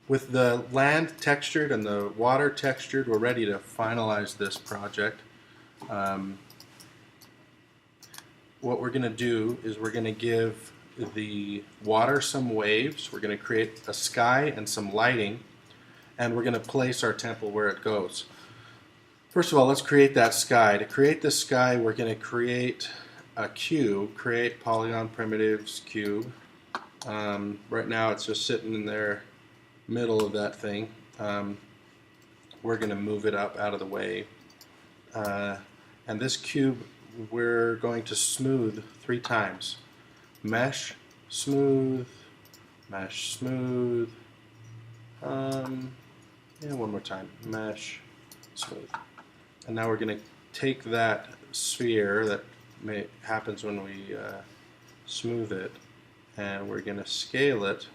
With the land textured and the water textured, we're ready to finalize this project. Um, what we're going to do is we're going to give the water some waves. We're going to create a sky and some lighting, and we're going to place our temple where it goes. First of all, let's create that sky. To create this sky, we're going to create a cube, create polygon primitives cube. Right now it's just sitting in there middle of that thing. We're going to move it up out of the way. And this cube we're going to smooth 3 times. Mesh, smooth, mesh, smooth. Yeah, one more time. Mesh, smooth. And now we're going to take that sphere that happens when we smooth it, and we're going to scale it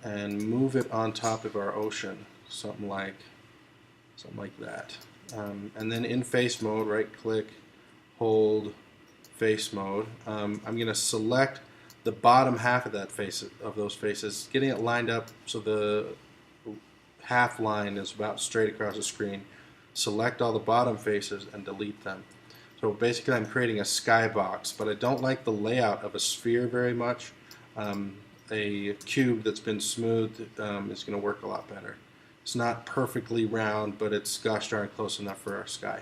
and move it on top of our ocean, something like that. And then in face mode, right click, hold face mode. I'm going to select the bottom half of that face, of those faces, getting it lined up so the half line is about straight across the screen. Select all the bottom faces and delete them. So basically I'm creating a skybox, but I don't like the layout of a sphere very much. A cube that's been smoothed is going to work a lot better. It's not perfectly round, but it's gosh darn close enough for our sky.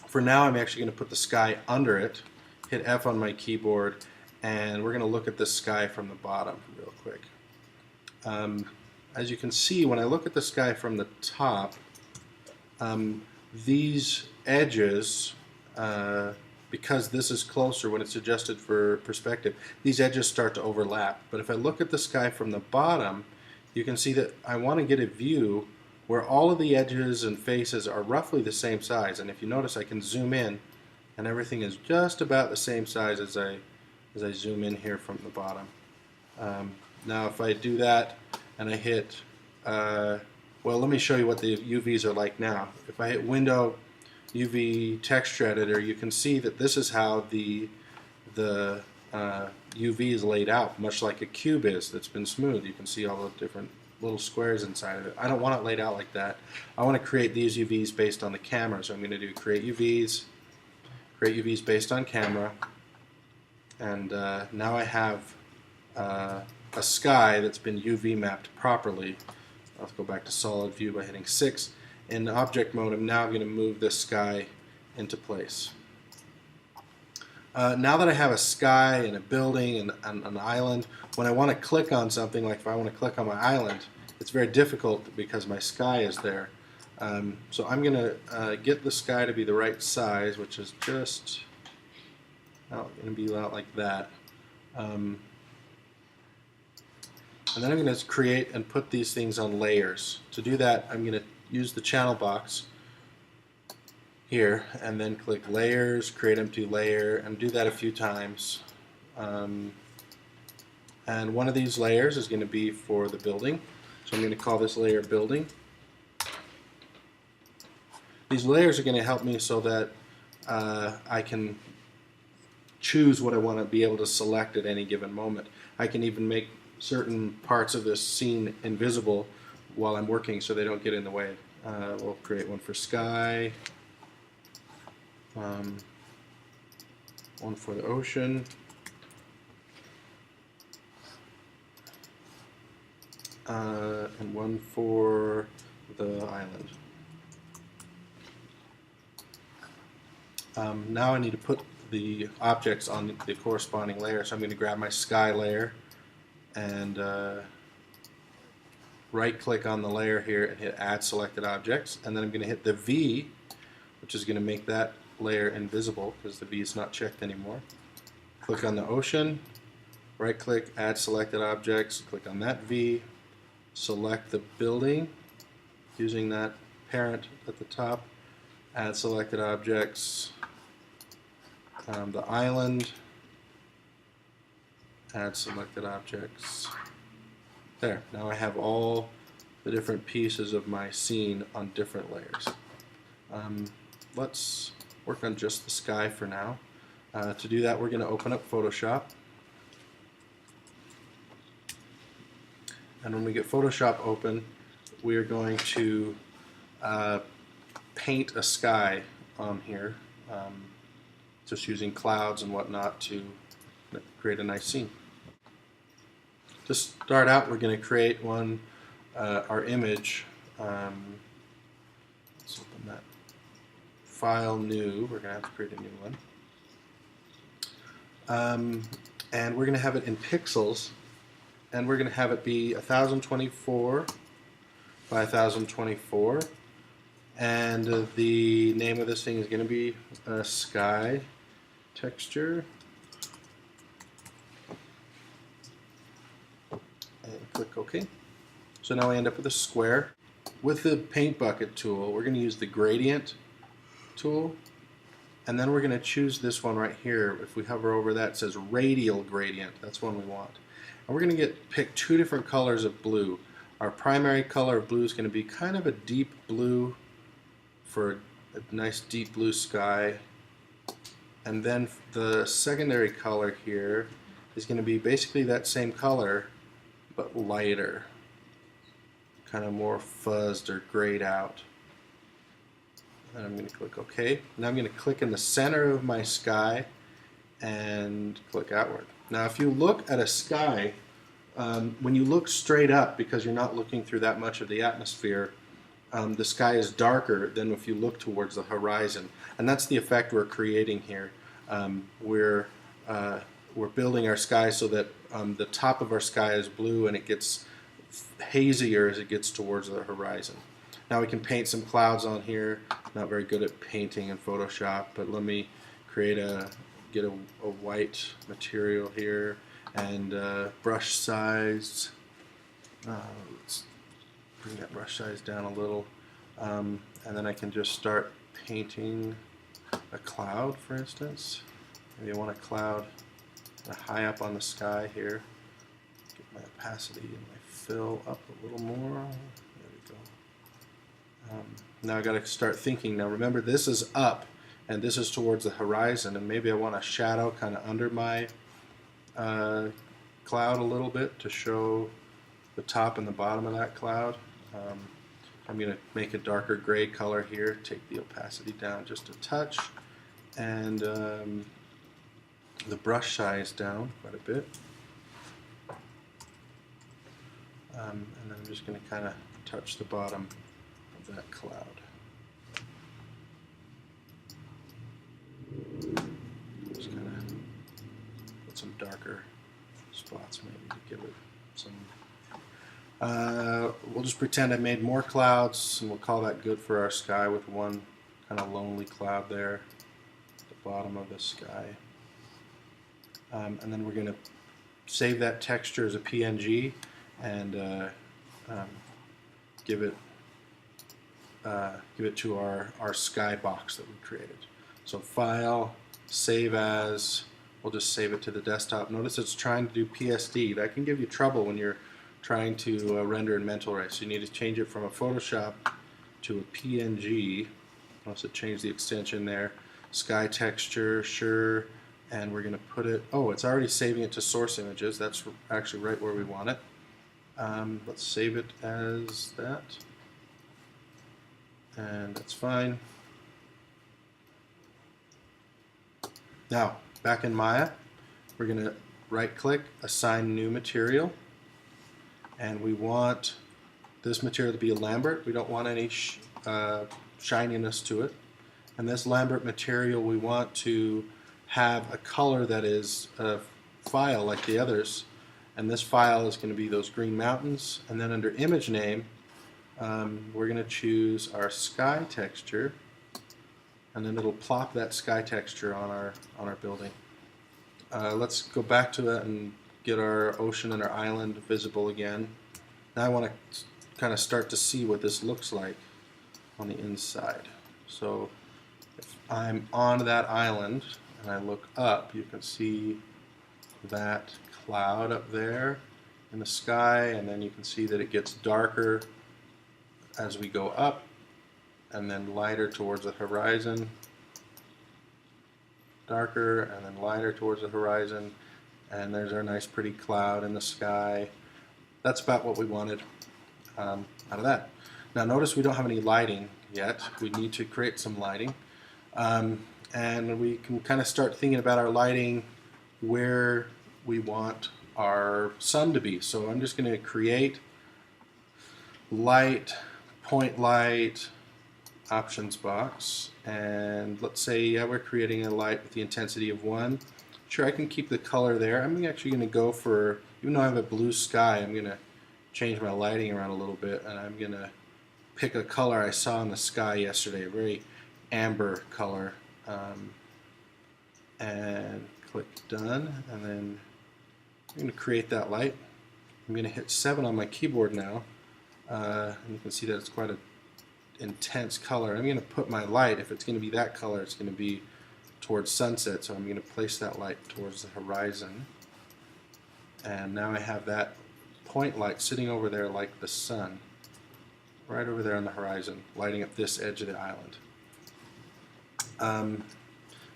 For now, I'm actually going to put the sky under it, hit F on my keyboard, and we're going to look at this sky from the bottom real quick. As you can see, when I look at the sky from the top, these edges, because this is closer when it's adjusted for perspective, these edges start to overlap. But if I look at the sky from the bottom, you can see that I want to get a view where all of the edges and faces are roughly the same size. And if you notice, I can zoom in, and everything is just about the same size as I zoom in here from the bottom. Now if I do that and I hit, well, let me show you what the UVs are like now. If I hit Window, UV Texture Editor, you can see that this is how the UV is laid out, much like a cube is that's been smoothed. You can see all the different little squares inside of it. I don't want it laid out like that. I want to create these UVs based on the camera, so I'm going to do create UVs based on camera, and now I have a sky that's been UV mapped properly. I'll go back to solid view by hitting 6. In object mode, I'm now going to move this sky into place. Now that I have a sky and a building and an island, when I want to click on something, like if I want to click on my island, it's very difficult because my sky is there. So I'm going to get the sky to be the right size, which is just going to be about like that. And then I'm going to create and put these things on layers. To do that, I'm going to use the channel box here and then click layers, create empty layer, and do that a few times. And one of these layers is going to be for the building. So I'm going to call this layer building. These layers are going to help me so that I can choose what I want to be able to select at any given moment. I can even make certain parts of this scene invisible while I'm working so they don't get in the way. We'll create one for sky, one for the ocean, and one for the island. Now I need to put the objects on the corresponding layer, so I'm going to grab my sky layer and right click on the layer here and hit add selected objects, and then I'm going to hit the V, which is going to make that layer invisible because the V is not checked anymore. Click on the ocean, right click, add selected objects, click on that V, select the building using that parent at the top, add selected objects, the island, add selected objects. There, now I have all the different pieces of my scene on different layers. Let's work on just the sky for now. To do that, we're going to open up Photoshop. And when we get Photoshop open, we are going to paint a sky on here, just using clouds and whatnot to create a nice scene. To start out, we're going to create our image. Let's open that file, new. We're going to have to create a new one. And we're going to have it in pixels, and we're going to have it be 1024 by 1024. And the name of this thing is going to be sky texture. And click OK. So now we end up with a square. With the paint bucket tool, we're going to use the gradient tool, and then we're going to choose this one right here. If we hover over that, it says radial gradient. That's one we want. And we're going to pick two different colors of blue. Our primary color of blue is going to be kind of a deep blue for a nice deep blue sky. And then the secondary color here is going to be basically that same color, but lighter. Kind of more fuzzed or grayed out. And I'm going to click OK. Now I'm going to click in the center of my sky and click outward. Now if you look at a sky, when you look straight up, because you're not looking through that much of the atmosphere, the sky is darker than if you look towards the horizon. And that's the effect we're creating here. We're building our sky so that the top of our sky is blue and it gets hazier as it gets towards the horizon. Now we can paint some clouds on here. Not very good at painting in Photoshop, but let me get a white material here and brush size. Let's bring that brush size down a little, and then I can just start painting a cloud, for instance. Maybe I want a cloud high up on the sky here. Get my opacity and my fill up a little more. There we go. Now I got to start thinking. Now remember, this is up and this is towards the horizon, and maybe I want a shadow kind of under my cloud a little bit to show the top and the bottom of that cloud. I'm going to make a darker gray color here, take the opacity down just a touch, and the brush size down quite a bit. And then I'm just going to kind of touch the bottom of that cloud. Just kind of put some darker spots maybe to give it some... we'll just pretend I made more clouds, and we'll call that good for our sky with one kind of lonely cloud there at the bottom of the sky. And then we're going to save that texture as a PNG and give it to our sky box that we created. So File, Save As. We'll just save it to the desktop. Notice it's trying to do PSD. That can give you trouble when you're trying to render in Mental Ray. So you need to change it from a Photoshop to a PNG. Notice it changed the extension there. Sky texture, sure. And we're going to put it, oh, it's already saving it to source images. That's actually right where we want it. Let's save it as that. And that's fine. Now, back in Maya, we're going to right-click, Assign New Material. And we want this material to be a Lambert. We don't want any shininess to it. And this Lambert material, we want to have a color that is a file like the others. And this file is going to be those green mountains. And then under image name, we're going to choose our sky texture. And then it'll plop that sky texture on our building. Let's go back to it and get our ocean and our island visible again. Now I want to kind of start to see what this looks like on the inside. So if I'm on that island and I look up, you can see that cloud up there in the sky, and then you can see that it gets darker as we go up and then lighter towards the horizon, darker and then lighter towards the horizon, and there's our nice pretty cloud in the sky. that's about what we wanted out of that. Now notice we don't have any lighting yet. We need to create some lighting. And we can kind of start thinking about our lighting where we want our sun to be. So I'm just going to create light, point light, options box, and let's say we're creating a light with the intensity of 1. Sure, I can keep the color there. I'm actually going to go for, even though I have a blue sky, I'm going to change my lighting around a little bit, and I'm going to pick a color I saw in the sky yesterday, a very amber color, and click done, and then I'm going to create that light. I'm going to hit 7 on my keyboard now, and you can see that it's quite an intense color. I'm going to put my light, if it's going to be that color, it's going to be towards sunset, so I'm going to place that light towards the horizon, and now I have that point light sitting over there like the sun, right over there on the horizon, lighting up this edge of the island.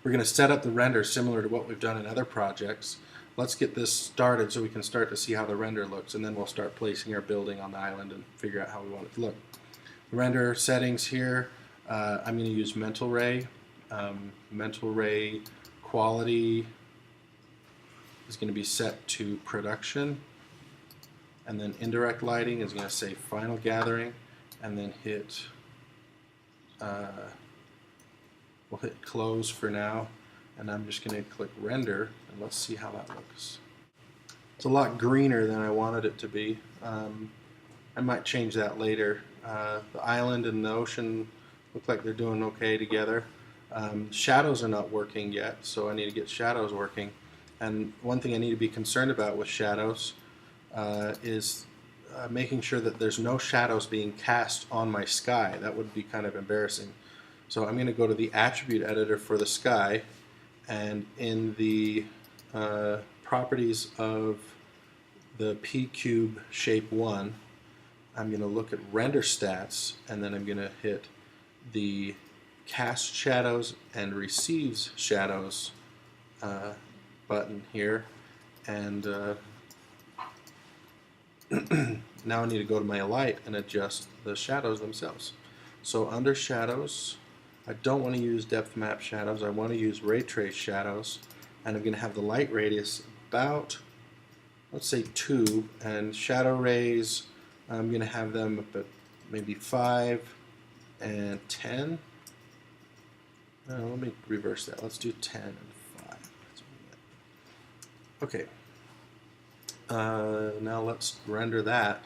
We're going to set up the render similar to what we've done in other projects. Let's get this started so we can start to see how the render looks, and then we'll start placing our building on the island and figure out how we want it to look. The render settings here, I'm going to use Mental Ray. Mental Ray quality is going to be set to production, and then indirect lighting is going to say final gathering, and then we'll hit close for now, and I'm just going to click render, and let's see how that looks. It's a lot greener than I wanted it to be. I might change that later. The island and the ocean look like they're doing okay together. Shadows are not working yet, so I need to get shadows working. And one thing I need to be concerned about with shadows is making sure that there's no shadows being cast on my sky. That would be kind of embarrassing. So I'm going to go to the attribute editor for the sky, and in the properties of the P-Cube Shape 1, I'm going to look at render stats, and then I'm going to hit the cast shadows and receives shadows button here, and now I need to go to my light and adjust the shadows themselves. So under shadows, I don't want to use depth map shadows, I want to use ray trace shadows, and I'm going to have the light radius about, let's say 2, and shadow rays, I'm going to have them up at maybe 5 and 10. Let me reverse that. Let's do 10 and 5. Okay. Now let's render that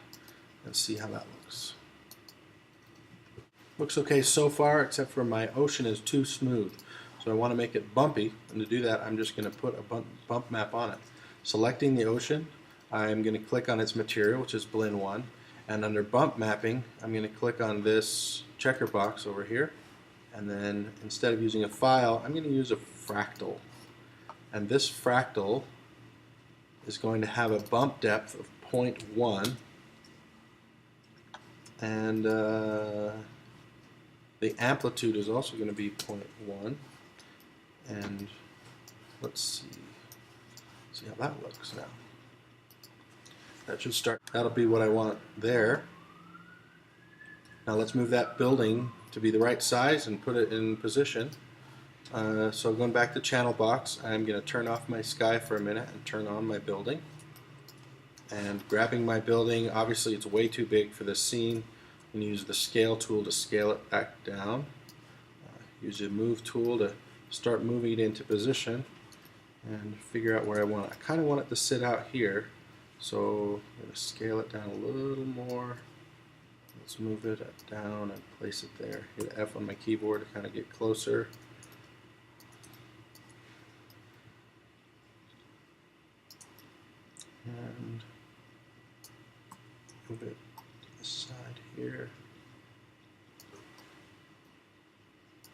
and see how that looks. Looks okay so far, except for my ocean is too smooth. So I want to make it bumpy, and to do that I'm just going to put a bump map on it. Selecting the ocean, I'm going to click on its material, which is Blend 1, and under bump mapping I'm going to click on this checker box over here, and then instead of using a file I'm going to use a fractal, and this fractal is going to have a bump depth of 0.1, and the amplitude is also going to be 0.1, and let's see how that looks now. That should start. That'll be what I want there. Now let's move that building to be the right size and put it in position. So going back to channel box, I'm going to turn off my sky for a minute and turn on my building. And grabbing my building, obviously it's way too big for this scene. I'm going to use the scale tool to scale it back down. Use the move tool to start moving it into position and figure out where I want it. I kind of want it to sit out here, so I'm going to scale it down a little more. Let's move it down and place it there. Hit F on my keyboard to kind of get closer. And move it to the side here.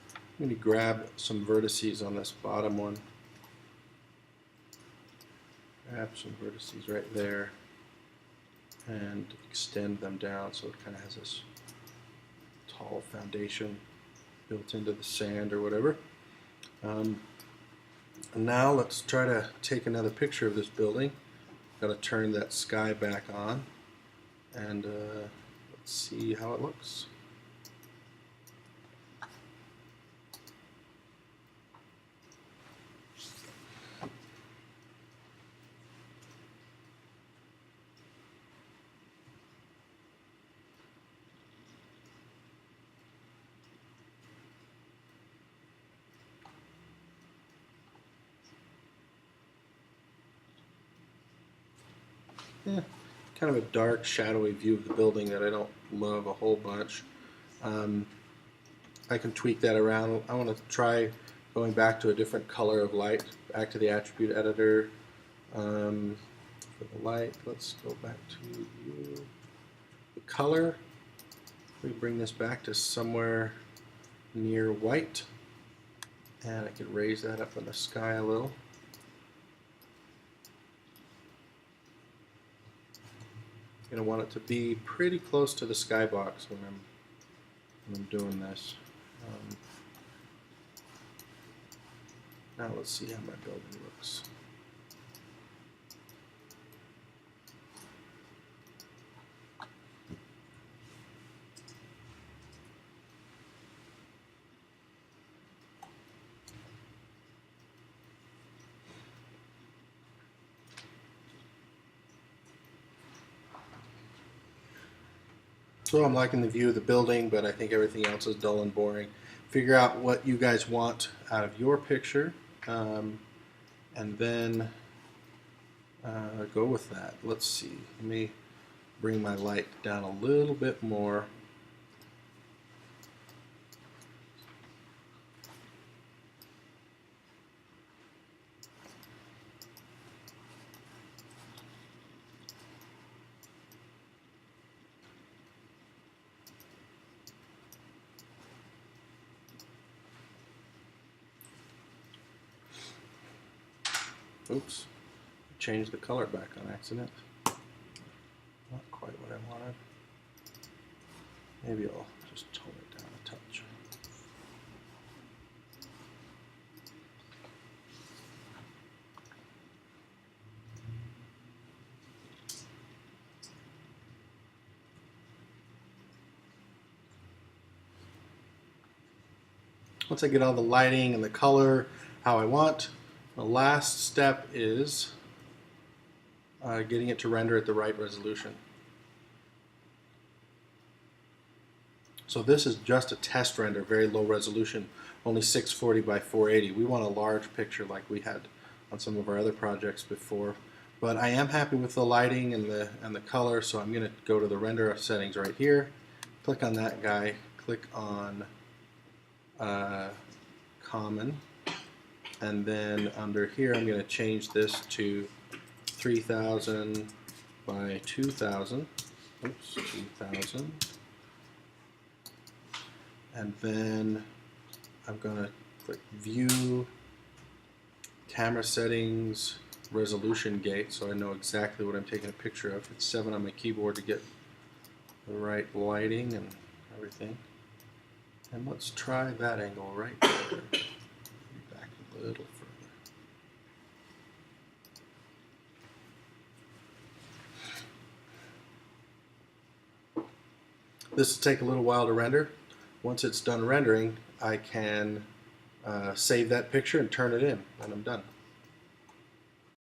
I'm going to grab some vertices on this bottom one. Grab some vertices right there and extend them down so it kind of has this tall foundation built into the sand or whatever. And now let's try to take another picture of this building. Got to turn that sky back on, and let's see how it looks. Yeah, kind of a dark, shadowy view of the building that I don't love a whole bunch. I can tweak that around. I want to try going back to a different color of light, back to the attribute editor. For the light, let's go back to view. The color, we bring this back to somewhere near white, and I could raise that up in the sky a little. I'm going to want it to be pretty close to the skybox when I'm doing this. Now let's see how my building looks. So I'm liking the view of the building, but I think everything else is dull and boring. Figure out what you guys want out of your picture, and then go with that. Let's see. Let me bring my light down a little bit more. Oops, changed the color back on accident. Not quite what I wanted. Maybe I'll just tone it down a touch. Once I get all the lighting and the color how I want, the last step is getting it to render at the right resolution. So this is just a test render, very low resolution, only 640 by 480. We want a large picture like we had on some of our other projects before. But I am happy with the lighting and the color, so I'm going to go to the render settings right here. Click on that guy. Click on Common. And then under here, I'm going to change this to 3000 by 2000. Oops, 2000. And then I'm going to click View, Camera Settings, Resolution Gate, so I know exactly what I'm taking a picture of. It's 7 on my keyboard to get the right lighting and everything. And let's try that angle right there. Back a little further. This will take a little while to render. Once it's done rendering, I can save that picture and turn it in, and I'm done.